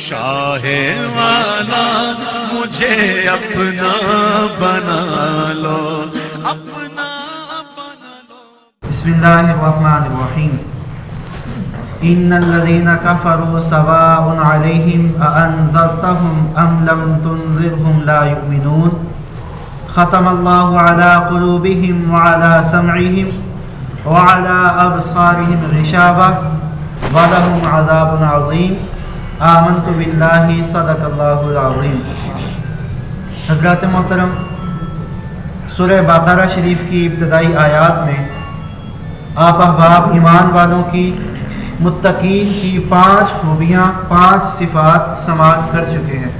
شاہ والا مجھے اپنا بنا لو، اپنا بنا لو۔ بسم اللہ الرحمن الرحیم۔ ان الذین کفروا سواء علیہم اانذرتہم ام لم تنذرہم لا یؤمنون۔ ختم اللہ علی قلوبہم وعلی سمعہم وعلی ابصارہم غشاوہ ولہم عذاب عظیم۔ آمنت باللہ صدق اللہ العظیم۔ حضرات محترم، سورہ بقرہ شریف کی ابتدائی آیات میں آپ احباب ایمان والوں کی، متقین کی 5 خوبیاں، 5 صفات سماعت کر چکے ہیں۔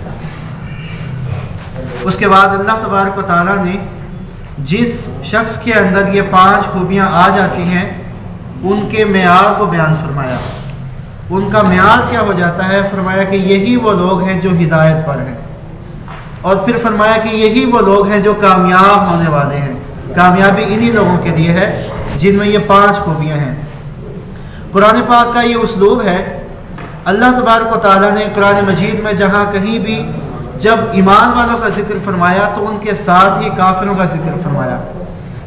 اس کے بعد اللہ تبارک و تعالیٰ نے جس شخص کے اندر یہ 5 خوبیاں آ جاتی ہیں ان کے معیار کو بیان فرمایا۔ ان کا معیار کیا ہو جاتا ہے؟ فرمایا کہ یہی وہ لوگ ہیں جو ہدایت پر ہیں، اور پھر فرمایا کہ یہی وہ لوگ ہیں جو کامیاب ہونے والے ہیں۔ کامیابی انہی لوگوں کے لیے ہے جن میں یہ 5 خوبیاں ہیں۔ قرآن پاک کا یہ اسلوب ہے، اللہ تبارک و تعالیٰ نے قرآن مجید میں جہاں کہیں بھی جب ایمان والوں کا ذکر فرمایا تو ان کے ساتھ ہی کافروں کا ذکر فرمایا۔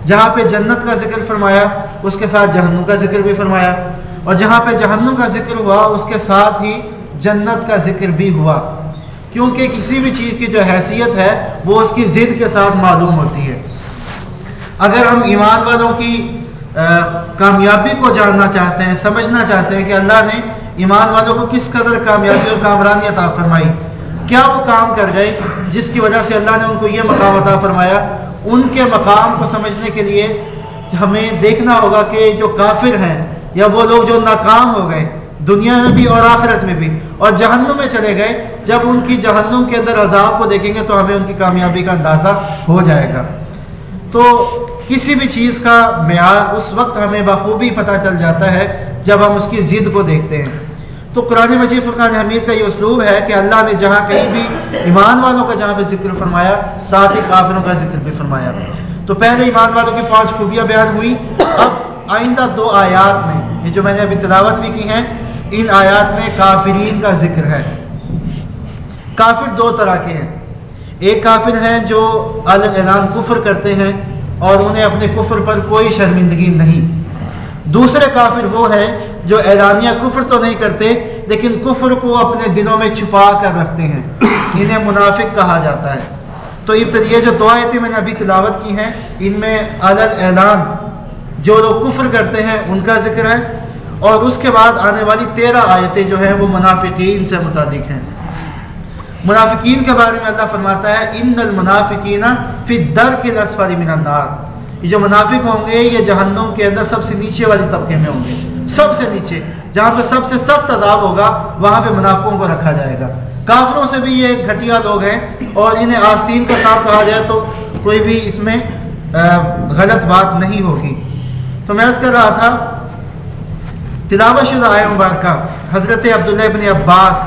جہاں پہ جنت کا ذکر فرمایا اس کے ساتھ جہنم کا ذکر بھی فرمایا، اور جہاں پہ جہنم کا ذکر ہوا اس کے ساتھ ہی جنت کا ذکر بھی ہوا، کیونکہ کسی بھی چیز کی جو حیثیت ہے وہ اس کی ضد کے ساتھ معلوم ہوتی ہے۔ اگر ہم ایمان والوں کی کامیابی کو جاننا چاہتے ہیں، سمجھنا چاہتے ہیں کہ اللہ نے ایمان والوں کو کس قدر کامیابی اور کامرانی عطا فرمائی، کیا وہ کام کر گئے جس کی وجہ سے اللہ نے ان کو یہ مقام عطا فرمایا، ان کے مقام کو سمجھنے کے لیے ہمیں دیکھنا ہوگا کہ جو کافر ہیں یا وہ لوگ جو ناکام ہو گئے دنیا میں بھی اور آخرت میں بھی اور جہنم میں چلے گئے، جب ان کی جہنم کے اندر عذاب کو دیکھیں گے تو ہمیں ان کی کامیابی کا اندازہ ہو جائے گا۔ تو کسی بھی چیز کا معیار اس وقت ہمیں بخوبی پتہ چل جاتا ہے جب ہم اس کی ضد کو دیکھتے ہیں۔ تو قرآن مجید فرقان حمید کا یہ اسلوب ہے کہ اللہ نے جہاں کہیں بھی ایمان والوں کا جہاں پہ ذکر فرمایا ساتھ ہی کافروں کا ذکر بھی فرمایا۔ تو پہلے ایمان والوں کی 5 خوبیاں بیان ہوئی۔ اب آئندہ 2 آیات میں، یہ جو میں نے ابھی تلاوت بھی کی ہیں، ان آیات میں کافرین کا ذکر ہے۔ کافر 2 طرح کے ہیں۔ ایک کافر ہیں جو اعلان کفر کرتے ہیں اور انہیں اپنے کفر پر کوئی شرمندگی نہیں۔ دوسرے کافر وہ ہیں جو اعلانیہ کفر تو نہیں کرتے لیکن کفر کو اپنے دلوں میں چھپا کر رکھتے ہیں، انہیں منافق کہا جاتا ہے۔ تو یہ جو 2 آیتیں میں نے ابھی تلاوت کی ہیں ان میں اعلان جو لوگ کفر کرتے ہیں ان کا ذکر ہے، اور اس کے بعد آنے والی 13 آیتیں جو ہیں وہ منافقین سے متعلق ہیں۔ منافقین کے بارے میں اللہ فرماتا ہے ان المنافقین فی الدرک الاسفل من النار، یہ جو منافق ہوں گے یہ جہنم کے اندر سب سے نیچے والی طبقے میں ہوں گے، سب سے نیچے، جہاں پہ سب سے سخت عذاب ہوگا وہاں پہ منافقوں کو رکھا جائے گا۔ کافروں سے بھی یہ گھٹیا لوگ ہیں اور انہیں آستین کا سانپ کہا جائے تو کوئی بھی اس میں غلط بات نہیں ہوگی۔ تو میں عرض کر رہا تھا تلاوت شدہ آیہ مبارکہ حضرت عبداللہ ابن عباس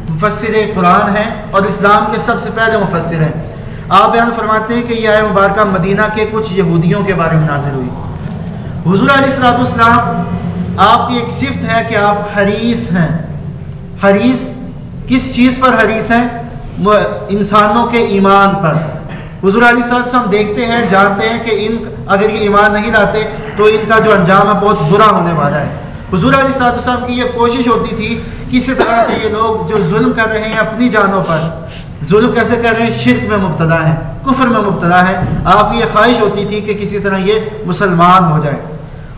مفسر قرآن ہیں اور اسلام کے سب سے پہلے مفسر ہیں۔ آپ بیان فرماتے ہیں کہ یہ آیہ مبارکہ مدینہ کے کچھ یہودیوں کے بارے میں نازل ہوئی۔ حضور علیہ السلام آپ کی ایک صفت ہے کہ آپ حریص ہیں۔ حریص کس چیز پر حریص ہیں؟ انسانوں کے ایمان پر۔ حضور علیہ السلام دیکھتے ہیں، جانتے ہیں کہ اگر یہ ایمان نہیں لاتے تو ان کا جو انجام ہے بہت برا ہونے والا ہے۔ حضور علیہ السلام کی یہ کوشش ہوتی تھی کسی طرح سے یہ لوگ جو ظلم کر رہے ہیں اپنی جانوں پر، ظلم کیسے کر رہے ہیں؟ شرک میں مبتلا ہیں، کفر میں مبتلا ہیں، آپ کی یہ خواہش ہوتی تھی کہ کسی طرح یہ مسلمان ہو جائے،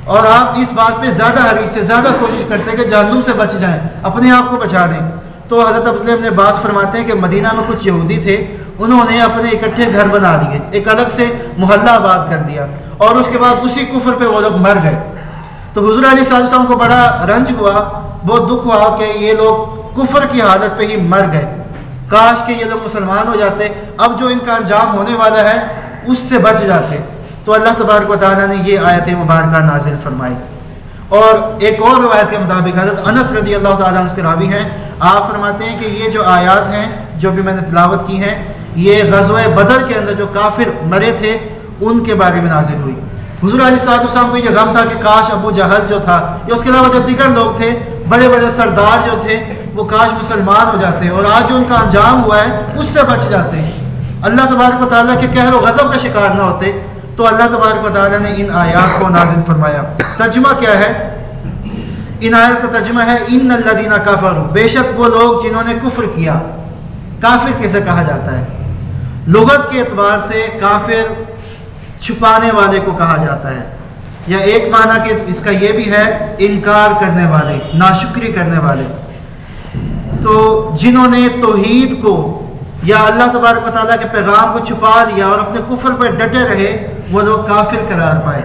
اور آپ اس بات پہ زیادہ حریص سے زیادہ کوشش کرتے ہیں کہ جہنم سے بچ جائیں، اپنے آپ کو بچا دیں۔ تو حضرت عبداللہ ابن عباس فرماتے ہیں کہ مدینہ میں کچھ یہودی تھے، انہوں نے اپنے اکٹھے گھر بنا دیے، ایک الگ سے محلہ آباد کر دیا، اور اس کے بعد اسی کفر پہ وہ لوگ مر گئے۔ تو حضور علیہ السلام کو بڑا رنج ہوا، بہت دکھ ہوا کہ یہ لوگ کفر کی حالت پہ ہی مر گئے، کاش کہ یہ لوگ مسلمان ہو جاتے، اب جو ان کا انجام ہونے والا ہے اس سے بچ جاتے۔ تو اللہ تبارک و تعالیٰ نے یہ آیت مبارکہ نازل فرمائی۔ اور ایک اور روایت کے مطابق حضرت انس رضی اللہ تعالیٰ عنہ کے راوی ہیں، آپ فرماتے ہیں کہ یہ جو آیات ہیں جو بھی میں نے تلاوت کی ہیں یہ غزوہ بدر کے اندر جو کافر مرے تھے ان کے بارے میں نازل ہوئی۔ حضور علیہ السلام کو یہ غم تھا کہ کاش ابو جہل جو تھا یا اس کے علاوہ جو دیگر لوگ تھے بڑے بڑے سردار جو تھے وہ کاش مسلمان ہو جاتے، اور آج جو ان کا انجام ہوا ہے اس سے بچ جاتے ہیں، اللہ تبارک و تعالیٰ کے قہر و غضب کا شکار نہ ہوتے۔ تو اللہ تبارک و تعالیٰ نے ان آیات کو نازل فرمایا۔ ترجمہ کیا ہے؟ ان آیات کا ترجمہ ہے ان الذین کفروا، بے شک وہ لوگ جنہوں نے کفر کیا۔ کافر کیسے کہا جاتا ہے؟ لغت کے اعتبار سے کافر چھپانے والے کو کہا جاتا ہے، یا ایک معنی کہ اس کا یہ بھی ہے انکار کرنے والے، ناشکری کرنے والے۔ تو جنہوں نے توحید کو یا اللہ تبارک و تعالیٰ کے پیغام کو چھپا دیا اور اپنے کفر پر ڈٹے رہے، وہ لوگ کافر قرار پائے۔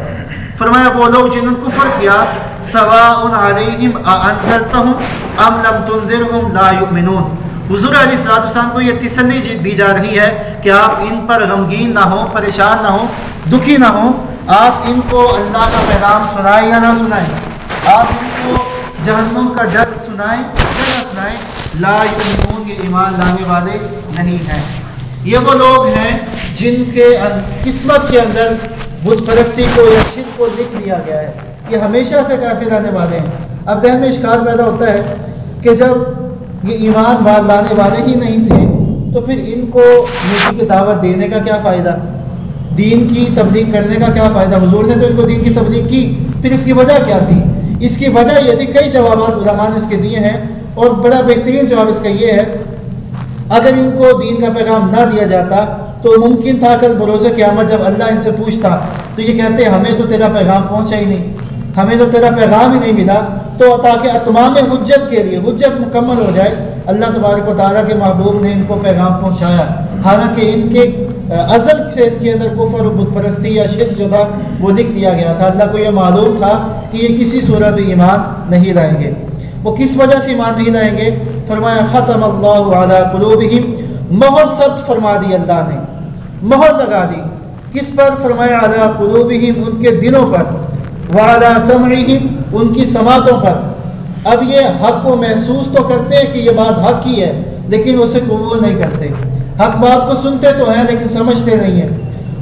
فرمایا وہ لوگ جنہوں نے کفر کیا، سواء علیہم اانذرتہم ام لم تنذرہم لا یؤمنون۔ حضور علیہ السلام کو یہ تسلی دی جا رہی ہے کہ آپ ان پر غمگین نہ ہوں، پریشان نہ ہوں، دکھی نہ ہوں۔ آپ ان کو اللہ کا پیغام سنائیں یا نہ سنائیں، آپ ان کو جہنم کا ڈر سنائیں یا نہ سنائیں، لا یؤمنون، یہ ایمان لانے والے نہیں ہیں۔ یہ وہ لوگ ہیں جن کے قسمت کے اندر بت پرستی کو یا شرک کو لکھ دیا گیا ہے، یہ ہمیشہ سے کیسے لانے والے ہیں۔ اب ذہن میں اشکال پیدا ہوتا ہے کہ جب یہ ایمان لانے والے ہی نہیں تھے تو پھر ان کو نیکی کی دعوت دینے کا کیا فائدہ، دین کی تبلیغ کرنے کا کیا فائدہ؟ حضور نے تو ان کو دین کی تبلیغ کی، پھر اس کی وجہ کیا تھی؟ اس کی وجہ یہ تھی، کئی جوابات علماء نے اس کے دیے ہیں، اور بڑا بہترین جواب اس کا یہ ہے، اگر ان کو دین کا پیغام نہ دیا جاتا تو ممکن تھا کل بروز قیامت جب اللہ ان سے پوچھتا تو یہ کہتے ہمیں تو تیرا پیغام پہنچا ہی نہیں، ہمیں تو تیرا پیغام ہی نہیں ملا۔ تو تاکہ اتمام حجت کے لیے حجت مکمل ہو جائے، اللہ تبارک و تعالیٰ کے محبوب نے ان کو پیغام پہنچایا، حالانکہ ان کے ازل سے ان کے اندر کفر و بت پرستی یا شرک جو تھا وہ لکھ دیا گیا تھا۔ اللہ کو یہ معلوم تھا کہ یہ کسی صورت میں ایمان نہیں لائیں گے۔ وہ کس وجہ سے ایمان نہیں لائیں گے؟ فرمایا ختم اللہ علی قلوبہم، مہر ثبت فرما دی اللہ نے، مہر لگا دی کس پر؟ فرمایا علی قلوبہم، ان کے دلوں پر، وعلی سمعہم، ان کی سماعتوں پر۔ اب یہ حق کو محسوس تو کرتے ہیں کہ یہ بات حق ہی ہے، لیکن اسے قبول نہیں کرتے۔ حق بات کو سنتے تو ہیں لیکن سمجھتے نہیں ہیں۔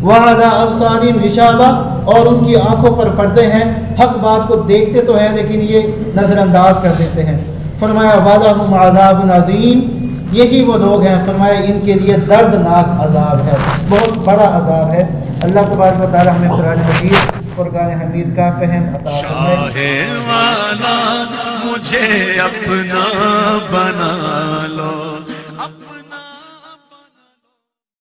وعلی ابصارہم غشاوہ، اور ان کی آنکھوں پر پردے ہیں، حق بات کو دیکھتے تو ہیں لیکن یہ نظر انداز کر دیتے ہیں۔ فرمایا وَلَهُمْ عَذَابٌ عَظِيمٌ، یہی وہ لوگ ہیں، فرمایا ان کے لیے دردناک عذاب ہے، بہت بڑا عذاب ہے۔ اللہ تبارک و تعالی ہمیں قرآن مجید، فرقان حمید کا فہم عطا فرمائے۔ شاہ والا مجھے اپنا بنا لو۔